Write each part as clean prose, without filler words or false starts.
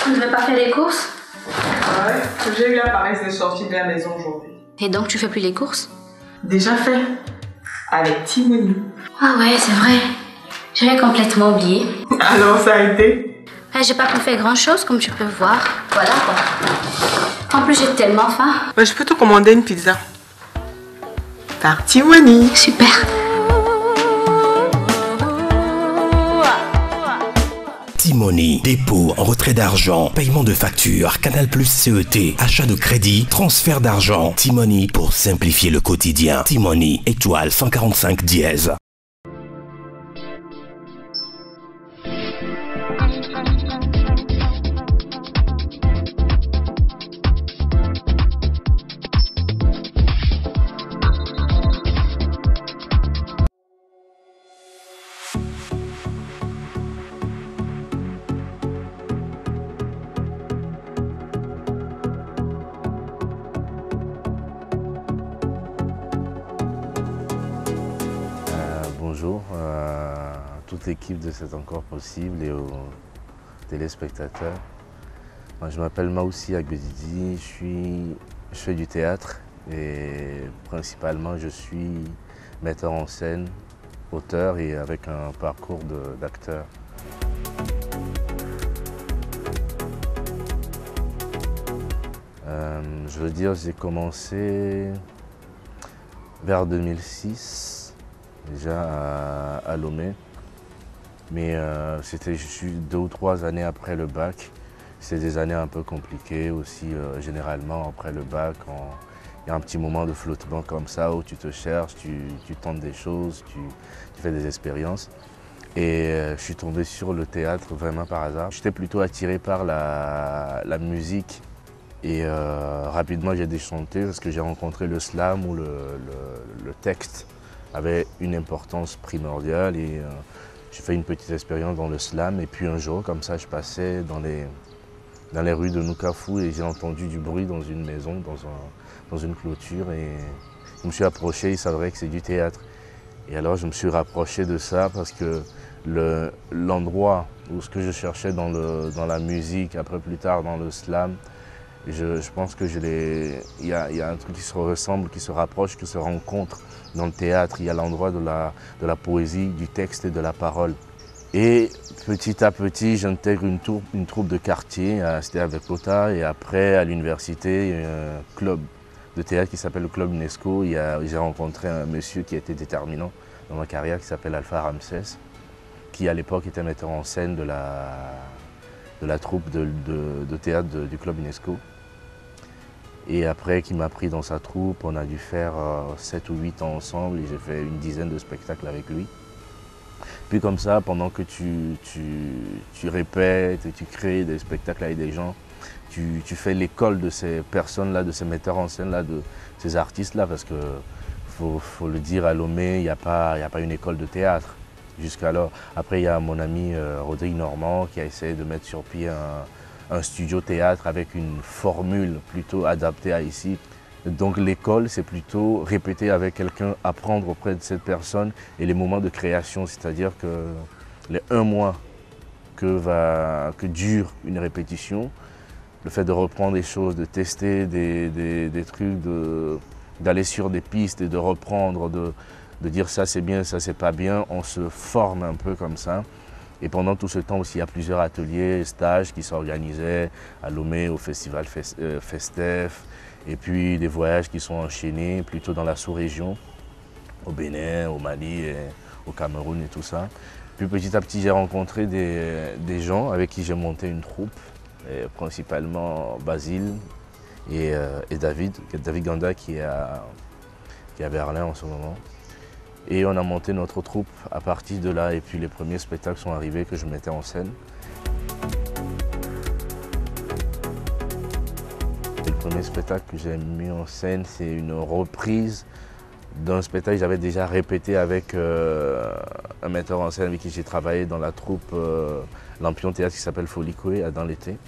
Tu ne devais pas faire les courses? Ouais, j'ai eu la paresse de sortir de la maison aujourd'hui. Et donc tu fais plus les courses? Déjà fait. Avec Timoni. Ah ouais, c'est vrai. J'avais complètement oublié. Alors ça a été? J'ai pas pu faire grand chose comme tu peux voir. Voilà quoi. En plus j'ai tellement faim. Je peux te commander une pizza. Par Timoni. Super. Timoni, dépôt, retrait d'argent, paiement de factures, Canal+, CET, achat de crédit, transfert d'argent. Timoni pour simplifier le quotidien. Timoni, étoile 145 dièse. Bonjour à toute l'équipe de C'est encore possible et aux téléspectateurs. Je m'appelle Maoussi Agbedidi, je fais du théâtre et principalement je suis metteur en scène, auteur et avec un parcours d'acteur. Je veux dire, j'ai commencé vers 2006. Déjà à Lomé, mais c'était juste 2 ou 3 années après le bac. C'est des années un peu compliquées aussi, généralement après le bac. Il y a un petit moment de flottement comme ça où tu te cherches, tu tentes des choses, tu fais des expériences. Et je suis tombé sur le théâtre vraiment par hasard. J'étais plutôt attiré par la musique et rapidement j'ai déchanté parce que j'ai rencontré le slam où le texte avait une importance primordiale et j'ai fait une petite expérience dans le slam et puis un jour comme ça je passais dans les rues de Nukafu et j'ai entendu du bruit dans une maison, dans une clôture et je me suis approché, il s'avérait que c'est du théâtre. Et alors je me suis rapproché de ça parce que l'endroit où ce que je cherchais dans la musique, après plus tard dans le slam, je pense qu'il y a un truc qui se ressemble, qui se rapproche, qui se rencontre dans le théâtre. Il y a l'endroit de la poésie, du texte et de la parole. Et petit à petit, j'intègre une troupe de quartier, c'était avec Lota, et après à l'université, il y a un club de théâtre qui s'appelle le Club UNESCO. J'ai rencontré un monsieur qui a été déterminant dans ma carrière, qui s'appelle Alpha Ramsès, qui à l'époque était metteur en scène de la troupe de théâtre du Club UNESCO. Et après, qui m'a pris dans sa troupe, on a dû faire 7 ou 8 ans ensemble et j'ai fait une dizaine de spectacles avec lui. Puis comme ça, pendant que tu répètes et tu crées des spectacles avec des gens, tu fais l'école de ces personnes-là, de ces metteurs en scène-là, de ces artistes-là, parce que faut le dire, à Lomé, il n'y a pas une école de théâtre jusqu'alors. Après, il y a mon ami Rodrigue Normand qui a essayé de mettre sur pied un studio théâtre avec une formule plutôt adaptée à ici. Donc l'école, c'est plutôt répéter avec quelqu'un, apprendre auprès de cette personne et les moments de création, c'est-à-dire que les 1 mois que dure une répétition, le fait de reprendre des choses, de tester des trucs, d'aller sur des pistes et de reprendre, de dire ça c'est bien, ça c'est pas bien, on se forme un peu comme ça. Et pendant tout ce temps aussi, il y a plusieurs ateliers, stages qui s'organisaient à Lomé, au festival Festef, et puis des voyages qui sont enchaînés plutôt dans la sous-région, au Bénin, au Mali, et au Cameroun et tout ça. Puis petit à petit, j'ai rencontré des gens avec qui j'ai monté une troupe, et principalement Basile et David Ganda qui est à Berlin en ce moment. Et on a monté notre troupe à partir de là et puis les premiers spectacles sont arrivés que je mettais en scène. Et le premier spectacle que j'ai mis en scène, c'est une reprise d'un spectacle que j'avais déjà répété avec un metteur en scène avec qui j'ai travaillé dans la troupe Lampion Théâtre qui s'appelle Folicoué dans l'été.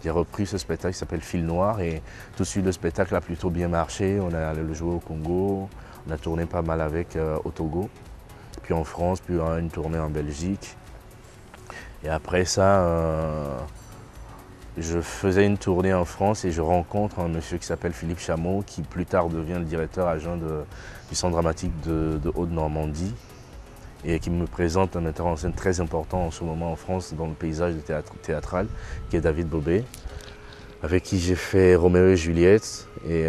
J'ai repris ce spectacle qui s'appelle Fil Noir et tout de suite le spectacle a plutôt bien marché. On est allé le jouer au Congo. On a tourné pas mal avec au Togo, puis en France, puis une tournée en Belgique. Et après ça, je faisais une tournée en France et je rencontre un monsieur qui s'appelle Philippe Chameau, qui plus tard devient le directeur adjoint du Centre dramatique de Haute-Normandie et qui me présente un metteur en scène très important en ce moment en France dans le paysage théâtral, qui est David Bobet, avec qui j'ai fait Roméo et Juliette et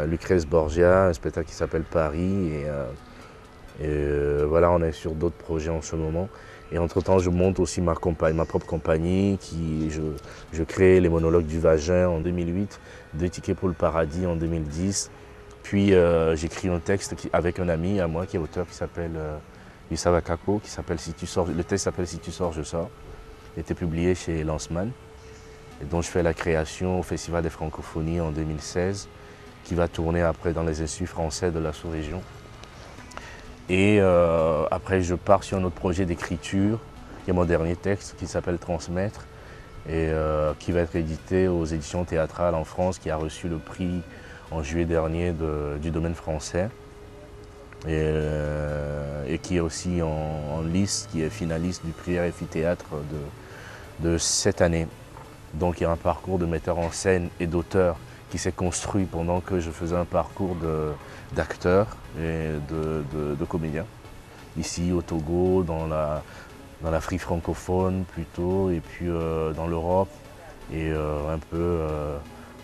Lucrèce Borgia, un spectacle qui s'appelle Paris. Voilà, on est sur d'autres projets en ce moment. Et entre-temps, je monte aussi ma propre compagnie. Je crée les monologues du vagin en 2008, 2 tickets pour le paradis en 2010. Puis j'écris un texte avec un ami à moi qui est auteur, qui s'appelle Youssef Akako, qui s'appelle Si tu sors. Le texte s'appelle Si tu sors, je sors. Il a été publié chez Lanceman, et dont je fais la création au Festival des Francophonies en 2016, qui va tourner après dans les instituts français de la sous-région. Et après, je pars sur un autre projet d'écriture, qui est mon dernier texte, qui s'appelle Transmettre, et qui va être édité aux éditions théâtrales en France, qui a reçu le prix en juillet dernier du domaine français, et qui est aussi en lice, qui est finaliste du prix RFI Théâtre de cette année. Donc il y a un parcours de metteur en scène et d'auteur qui s'est construit pendant que je faisais un parcours d'acteur et de comédien. Ici au Togo, dans l'Afrique francophone plutôt, et puis dans l'Europe et un peu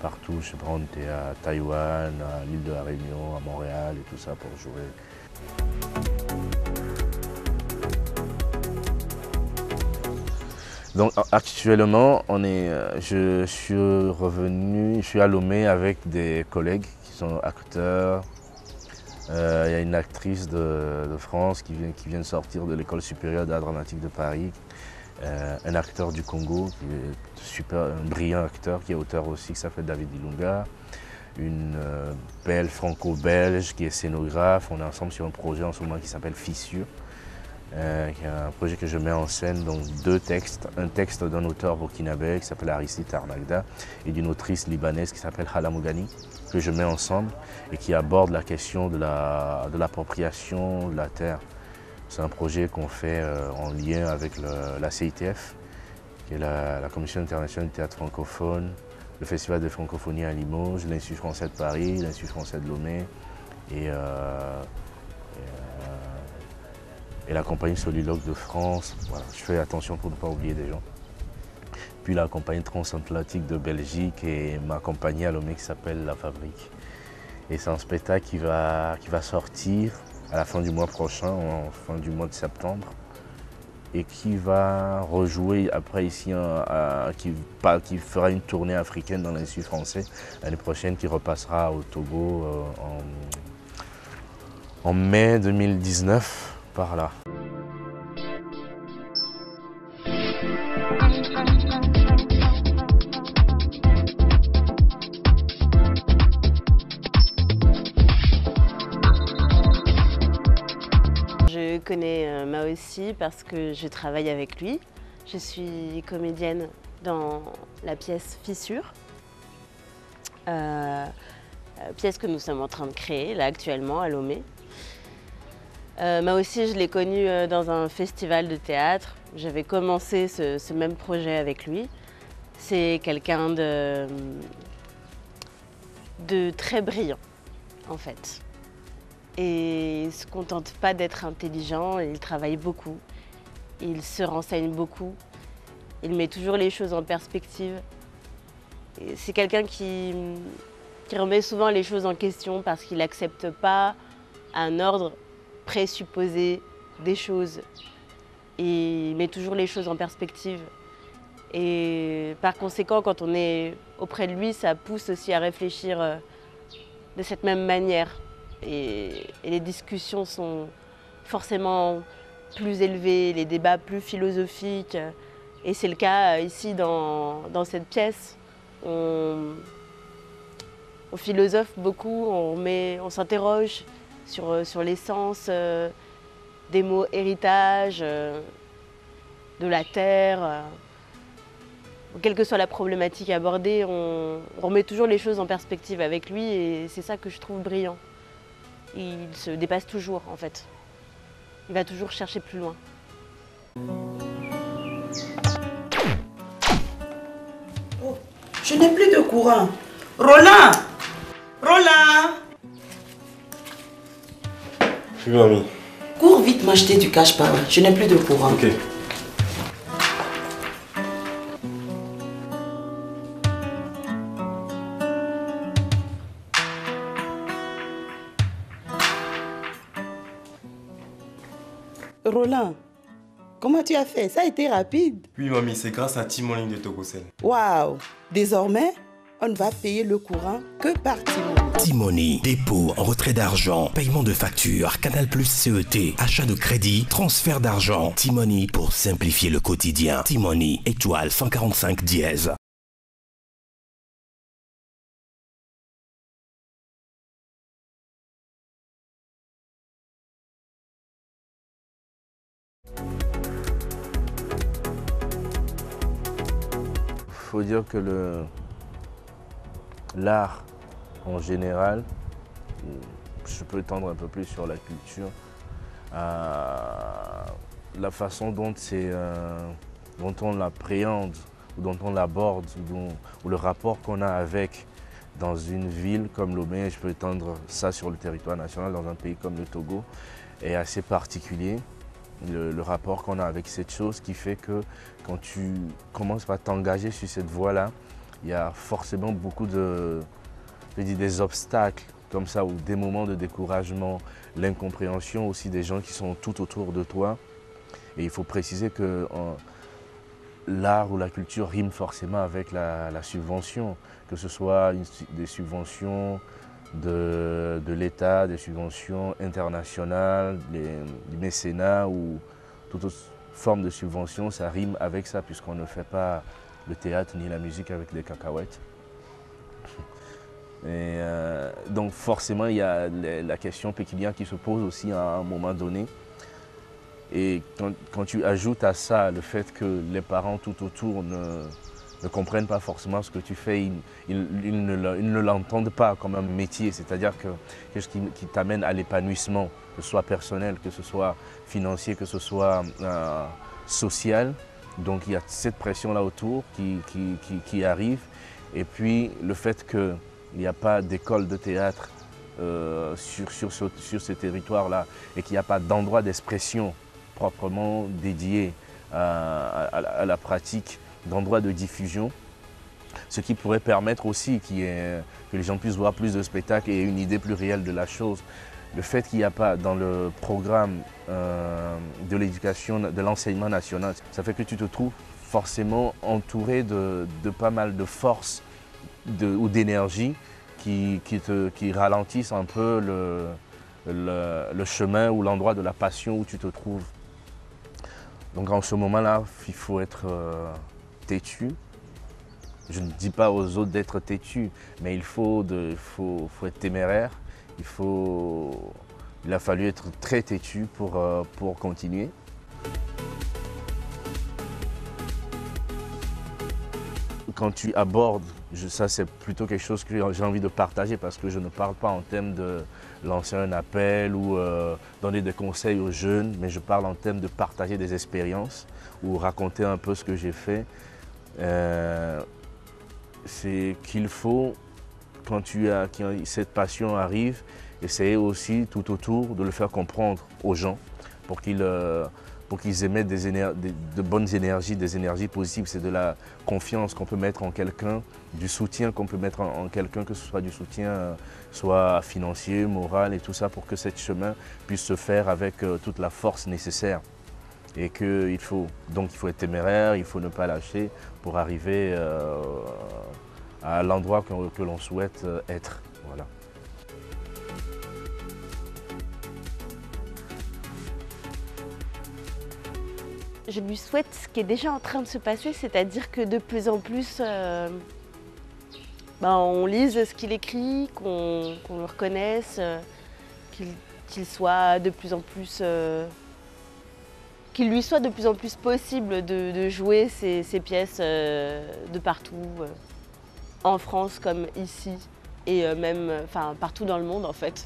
partout. Je sais pas, on était à Taïwan, à l'île de la Réunion, à Montréal et tout ça pour jouer. Donc actuellement, je suis à Lomé avec des collègues qui sont acteurs. Il y a une actrice de France qui vient de sortir de l'École supérieure d'art dramatique de Paris. Un acteur du Congo, qui est un brillant acteur, qui est auteur aussi, qui s'appelle David Ilunga. Une belle franco-belge qui est scénographe. On est ensemble sur un projet en ce moment qui s'appelle Fissure. Qui est un projet que je mets en scène, donc 2 textes. Un texte d'un auteur burkinabé qui s'appelle Aristide Tarnagda et d'une autrice libanaise qui s'appelle Hala Mougani, que je mets ensemble et qui aborde la question de l'appropriation de la terre. C'est un projet qu'on fait en lien avec la CITF, qui est la Commission internationale du théâtre francophone, le Festival de francophonie à Limoges, l'Institut français de Paris, l'Institut français de Lomé et la compagnie Soliloque de France. Voilà, je fais attention pour ne pas oublier des gens. Puis la compagnie transatlantique de Belgique et ma compagnie à Lomé qui s'appelle La Fabrique. Et c'est un spectacle qui va sortir à la fin du mois prochain, en fin du mois de septembre, et qui va rejouer après ici, qui fera une tournée africaine dans l'Institut français l'année prochaine, qui repassera au Togo en mai 2019. Par là. Je connais Mao aussi parce que je travaille avec lui. Je suis comédienne dans la pièce Fissure, pièce que nous sommes en train de créer là actuellement à Lomé. Moi aussi, je l'ai connu dans un festival de théâtre. J'avais commencé ce même projet avec lui. C'est quelqu'un de très brillant, en fait. Et il ne se contente pas d'être intelligent, il travaille beaucoup. Il se renseigne beaucoup. Il met toujours les choses en perspective. C'est quelqu'un qui remet souvent les choses en question parce qu'il n'accepte pas un ordre présupposer des choses et met toujours les choses en perspective. Et par conséquent, quand on est auprès de lui, ça pousse aussi à réfléchir de cette même manière. Et les discussions sont forcément plus élevées, les débats plus philosophiques. Et c'est le cas ici dans cette pièce. On philosophe beaucoup, on s'interroge sur l'essence des mots héritage, de la terre. Quelle que soit la problématique abordée, on remet toujours les choses en perspective avec lui et c'est ça que je trouve brillant. Il se dépasse toujours en fait. Il va toujours chercher plus loin. Oh. Je n'ai plus de courant. Roland! Roland! Oui, mamie. Cours vite m'acheter du cash power. Je n'ai plus de courant. Ok. Roland, comment tu as fait? Ça a été rapide. Oui, mamie, c'est grâce à Timoni de Togocel. Waouh! Désormais, on ne va payer le courant que par Timoni. Timoni, dépôt, retrait d'argent, paiement de factures, Canal Plus CET, achat de crédit, transfert d'argent. Timoni pour simplifier le quotidien. Timoni, étoile 145 dièse. Il faut dire que l'art en général, je peux tendre un peu plus sur la culture, la façon dont on l'appréhende, ou dont on l'aborde, ou le rapport qu'on a avec dans une ville comme Lomé, je peux étendre ça sur le territoire national, dans un pays comme le Togo, est assez particulier. Le rapport qu'on a avec cette chose qui fait que quand tu commences à t'engager sur cette voie-là, il y a forcément beaucoup des obstacles comme ça, ou des moments de découragement, l'incompréhension aussi des gens qui sont tout autour de toi. Et il faut préciser que l'art ou la culture rime forcément avec la subvention, que ce soit des subventions de l'État, des subventions internationales, du mécénat ou toute autre forme de subvention, ça rime avec ça puisqu'on ne fait pas le théâtre ni la musique avec des cacahuètes. Et donc forcément, il y a la question pécuniaire qui se pose aussi à un moment donné. Et quand tu ajoutes à ça le fait que les parents tout autour ne comprennent pas forcément ce que tu fais, ils ne l'entendent pas comme un métier, c'est-à-dire que quelque chose qui t'amène à l'épanouissement, que ce soit personnel, que ce soit financier, que ce soit social. Donc il y a cette pression-là autour qui arrive. Et puis le fait qu'il n'y a pas d'école de théâtre sur ce territoire-là et qu'il n'y a pas d'endroit d'expression proprement dédié à la pratique, d'endroits de diffusion, ce qui pourrait permettre aussi que les gens puissent voir plus de spectacles et une idée plus réelle de la chose. Le fait qu'il n'y a pas dans le programme de l'éducation, de l'enseignement national, ça fait que tu te trouves forcément entouré de pas mal de forces ou d'énergie qui ralentissent un peu le chemin ou l'endroit de la passion où tu te trouves. Donc en ce moment-là, il faut être têtu. Je ne dis pas aux autres d'être têtu, mais il faut être téméraire. Il a fallu être très têtu pour continuer. Quand tu abordes, ça c'est plutôt quelque chose que j'ai envie de partager parce que je ne parle pas en termes de lancer un appel ou donner des conseils aux jeunes, mais je parle en termes de partager des expériences ou raconter un peu ce que j'ai fait. C'est qu'il faut, quand cette passion arrive, essayer aussi tout autour de le faire comprendre aux gens pour qu'ils émettent de bonnes énergies, des énergies positives. C'est de la confiance qu'on peut mettre en quelqu'un, du soutien qu'on peut mettre en quelqu'un, que ce soit du soutien soit financier, moral et tout ça, pour que ce chemin puisse se faire avec toute la force nécessaire. Et qu'il faut être téméraire, il faut ne pas lâcher pour arriver à l'endroit que l'on souhaite être. Voilà. Je lui souhaite ce qui est déjà en train de se passer, c'est-à-dire que de plus en plus, on lise ce qu'il écrit, qu'on le reconnaisse, qu'il soit de plus en plus, qu'il lui soit de plus en plus possible de jouer ses pièces de partout, en France comme ici, et même partout dans le monde en fait.